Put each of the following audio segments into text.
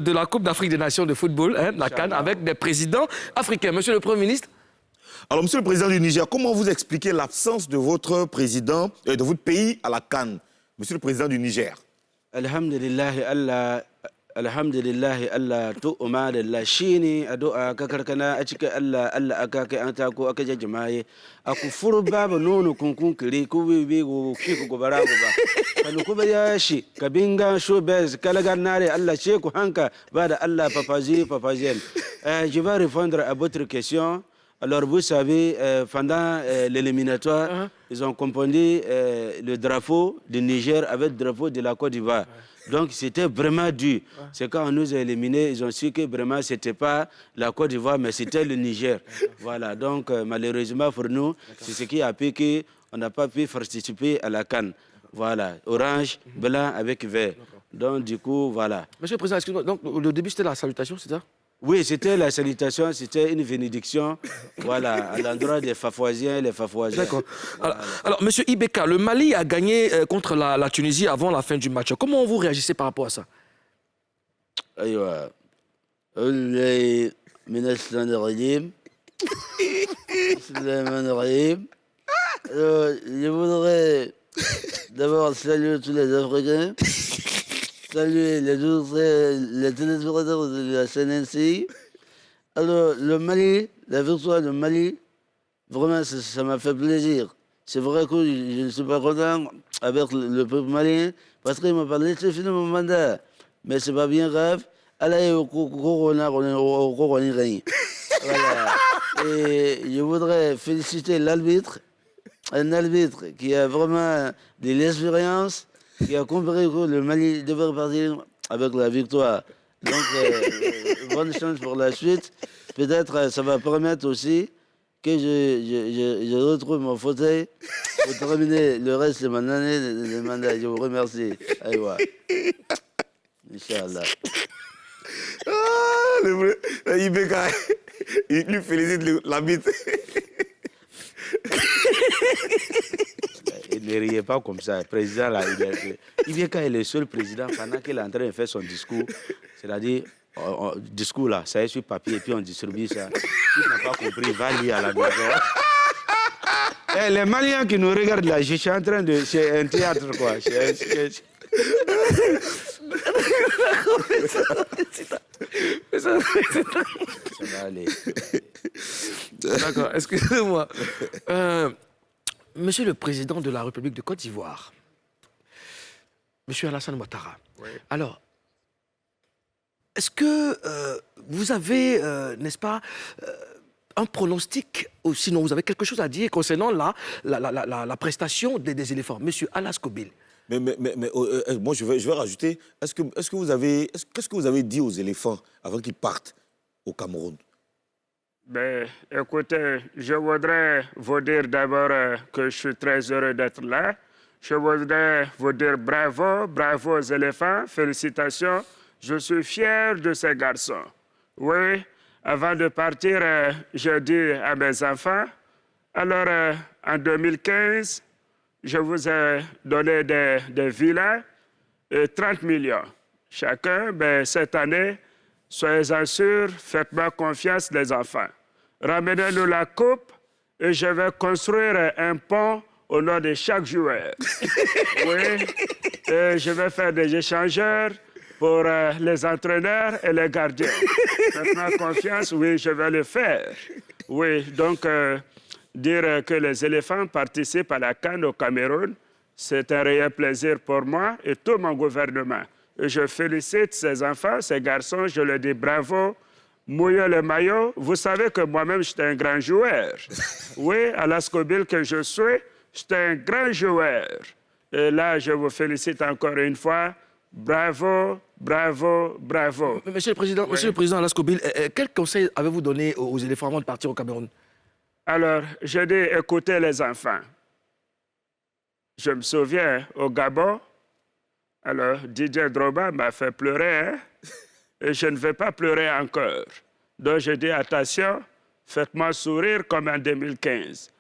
de la Coupe d'Afrique des Nations de football, hein, la CAN, avec des présidents africains. Monsieur le Premier ministre. Alors, Monsieur le Président du Niger, comment vous expliquez l'absence de votre président et de votre pays à la CAN, Monsieur le Président du Niger? Alhamdulillahi Allah to umar Allah shine addu'a ka karkana a cikin Allah aka kai an tako aka jajjamaye aku furu babu nono kunkun kire ku bibi go kiku go bara go ba kanu ku ya shi kabinga show bez kalagar nare Allah ce ku hanka ba da Allah papazien. Je vais répondre à votre question. Alors, vous savez, pendant l'éliminatoire, ils ont composé le drapeau du Niger avec le drapeau de la Côte d'Ivoire. Donc, c'était vraiment dur. C'est quand on nous a éliminés, ils ont su que vraiment, ce n'était pas la Côte d'Ivoire, mais c'était le Niger. Voilà, donc, malheureusement pour nous, c'est ce qui a fait qu'on n'a pas pu participer à la CAN. Voilà, orange, blanc avec vert. Donc, du coup, voilà. Monsieur le Président, excusez-moi, donc le début, c'était la salutation, c'est ça? Oui, c'était la salutation, c'était une bénédiction, voilà, à l'endroit des Fafouasiens et les Fafouasiens. D'accord. Alors, Monsieur Ibeka, le Mali a gagné contre la Tunisie avant la fin du match. Comment vous réagissez par rapport à ça? Je voudrais d'abord saluer tous les Africains. Saluer les téléspectateurs de la CNNCI. Alors, le Mali, la victoire du Mali, vraiment, ça m'a fait plaisir. C'est vrai que je ne suis pas content avec le peuple malien, parce qu'il m'a parlé, c'est fini mon mandat. Mais c'est pas bien grave. Allez, au Corona, voilà. Et je voudrais féliciter l'arbitre, un arbitre qui a vraiment de l'expérience, qui a compris que le Mali devait repartir avec la victoire. Donc, bonne chance pour la suite. Peut-être ça va permettre aussi que je retrouve mon fauteuil pour terminer le reste de mon année de mandat. Je vous remercie. Aïwa. Inch'Allah. Ah, le vrai, Ibeka, il lui félicite l'arbitre. Il ne riait pas comme ça. Le président, là, Ibeka est le seul président pendant qu'il est en train de faire son discours. C'est-à-dire, discours là, ça est sur papier et puis on distribue ça. Si tu n'as pas compris, va lire à la maison. Et les Maliens qui nous regardent là, je suis en train de... C'est un théâtre, quoi. Ça va aller. D'accord, excusez-moi. Monsieur le Président de la République de Côte d'Ivoire, Monsieur Alassane Ouattara, oui. Alors, est-ce que vous avez, n'est-ce pas, un pronostic, ou sinon vous avez quelque chose à dire concernant la prestation des éléphants, Monsieur Alas Kobil? Mais moi, je vais rajouter, qu'est-ce que vous avez dit aux éléphants avant qu'ils partent au Cameroun? Ben, écoutez, je voudrais vous dire d'abord que je suis très heureux d'être là. Je voudrais vous dire bravo, bravo aux éléphants, félicitations. Je suis fier de ces garçons. Oui, avant de partir, je dis à mes enfants, alors en 2015, je vous ai donné des villas, 30 millions chacun. Ben, cette année, soyez-en sûrs, faites-moi confiance les enfants. Ramenez-nous la coupe et je vais construire un pont au nom de chaque joueur. Oui, et je vais faire des échangeurs pour les entraîneurs et les gardiens. Faites-moi confiance, oui, je vais le faire. Oui, donc dire que les éléphants participent à la CAN au Cameroun, c'est un réel plaisir pour moi et tout mon gouvernement. Et je félicite ces enfants, ces garçons, je leur dis bravo, mouillez le maillot. Vous savez que moi-même, j'étais un grand joueur. Oui, à l'Ascobil que je suis, j'étais un grand joueur. Et là, je vous félicite encore une fois. Bravo, bravo, bravo. Monsieur le Président, oui. Monsieur le Président Alas Kobil, quel conseil avez-vous donné aux éléphants avant de partir au Cameroun? Alors, je dis, écoutez les enfants. Je me souviens, au Gabon, alors Didier Drogba m'a fait pleurer, hein? Et je ne vais pas pleurer encore. Donc je dis, attention, faites-moi sourire comme en 2015.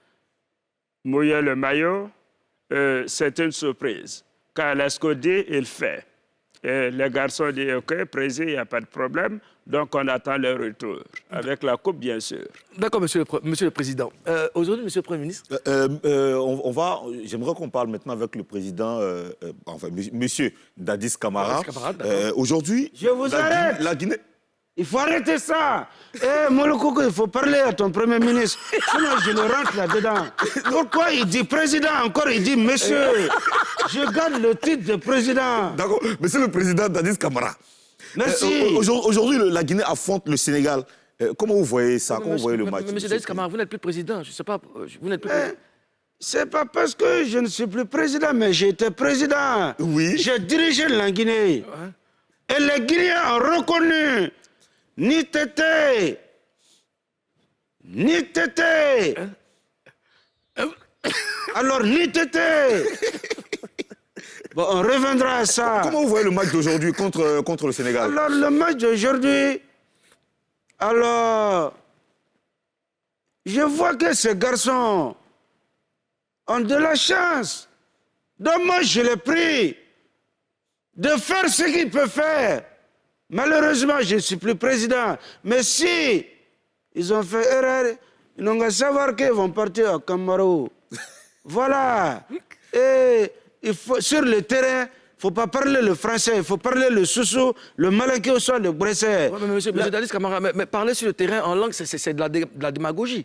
Mouiller le maillot, c'est une surprise. Quand Alas dit, il fait. Et les garçons disent, OK, président, il n'y a pas de problème. Donc, on attend leur retour, avec la coupe, bien sûr. D'accord, monsieur le Président. Aujourd'hui, monsieur le Premier ministre. J'aimerais qu'on parle maintenant avec le président, monsieur Dadis Camara. Dadis Camara, d'accord. Aujourd'hui, Je vous arrête. La Guinée. Il faut arrêter ça. Molokoko, il faut parler à ton Premier ministre. Sinon, je le rentre là-dedans. Pourquoi il dit président encore, il dit monsieur. Je garde le titre de président. D'accord. Monsieur le président Dadis Camara. Merci. Aujourd'hui, la Guinée affronte le Sénégal. Comment vous voyez ça? Comment vous voyez le match? Monsieur Dadis Camara, vous n'êtes plus président. Je ne sais pas. Vous n'êtes plus président. C'est pas parce que je ne suis plus président, mais j'ai été président. Oui. J'ai dirigé la Guinée. Ouais. Et les Guinéens ont reconnu ni Tété, ni Tété. Alors, ni Tété. Bon, on reviendra à ça. Comment vous voyez le match d'aujourd'hui contre le Sénégal? Alors, le match d'aujourd'hui, alors, je vois que ces garçons ont de la chance. Donc moi, je les prie de faire ce qu'ils peuvent faire. Malheureusement, je ne suis plus président. Mais si ils ont fait erreur, ils n'ont qu'à savoir qu'ils vont partir à Camaro. Voilà. Et il faut, sur le terrain, il ne faut pas parler le français, il faut parler le soussou, le malinké au sol, le bressé. Ouais, monsieur Dadis Camara, mais parler sur le terrain en langue, c'est de la démagogie.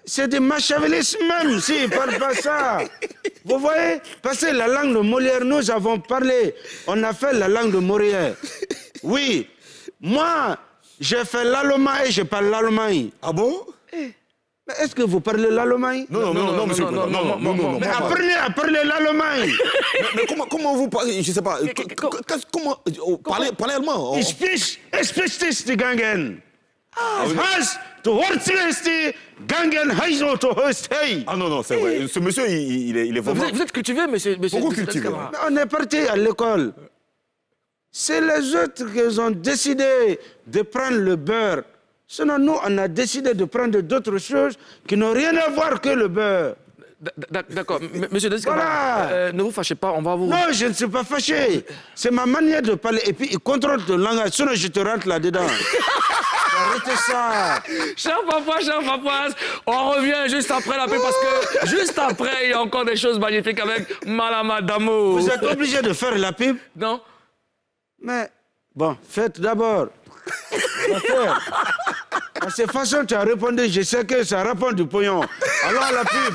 C'est du machiavélisme même, s'ils ne parlent pas ça. Vous voyez, parce que la langue de Molière, nous avons parlé, on a fait la langue de Molière. Oui, moi, j'ai fait l'allemand et je parle l'allemand. Ah bon? Mais est-ce que vous parlez l'allemand? Non, monsieur le président, non. Mais apprenez à parler l'allemand. Mais comment vous parlez? Je ne sais pas. Comment parlez allemand? Ich spreche die Gangen. Heißt, du hörst die Gangen, heißt du hörst hey. Ah non, c'est vrai. Ce monsieur, il est vraiment... Vous êtes cultivé, monsieur Beaucoup Dadis cultivé. Camara. On est parti à l'école. C'est les autres qui ont décidé de prendre le beurre. Sinon, nous, on a décidé de prendre d'autres choses qui n'ont rien à voir que le beurre. D'accord. Monsieur Dadis Camara, Voilà. ne vous fâchez pas, on va vous... Non, je ne suis pas fâché. C'est ma manière de parler. Et puis, il contrôle ton langage. Sinon, je te rentre là-dedans. Arrêtez ça. Cher papa, on revient juste après la paix parce que juste après, il y a encore des choses magnifiques avec Malama d'amour. Vous êtes obligé de faire la pub? Non? Mais, bon, faites d'abord. On va faire. De cette façon, tu as répondu, je sais que ça répond du pognon. Alors, la pub.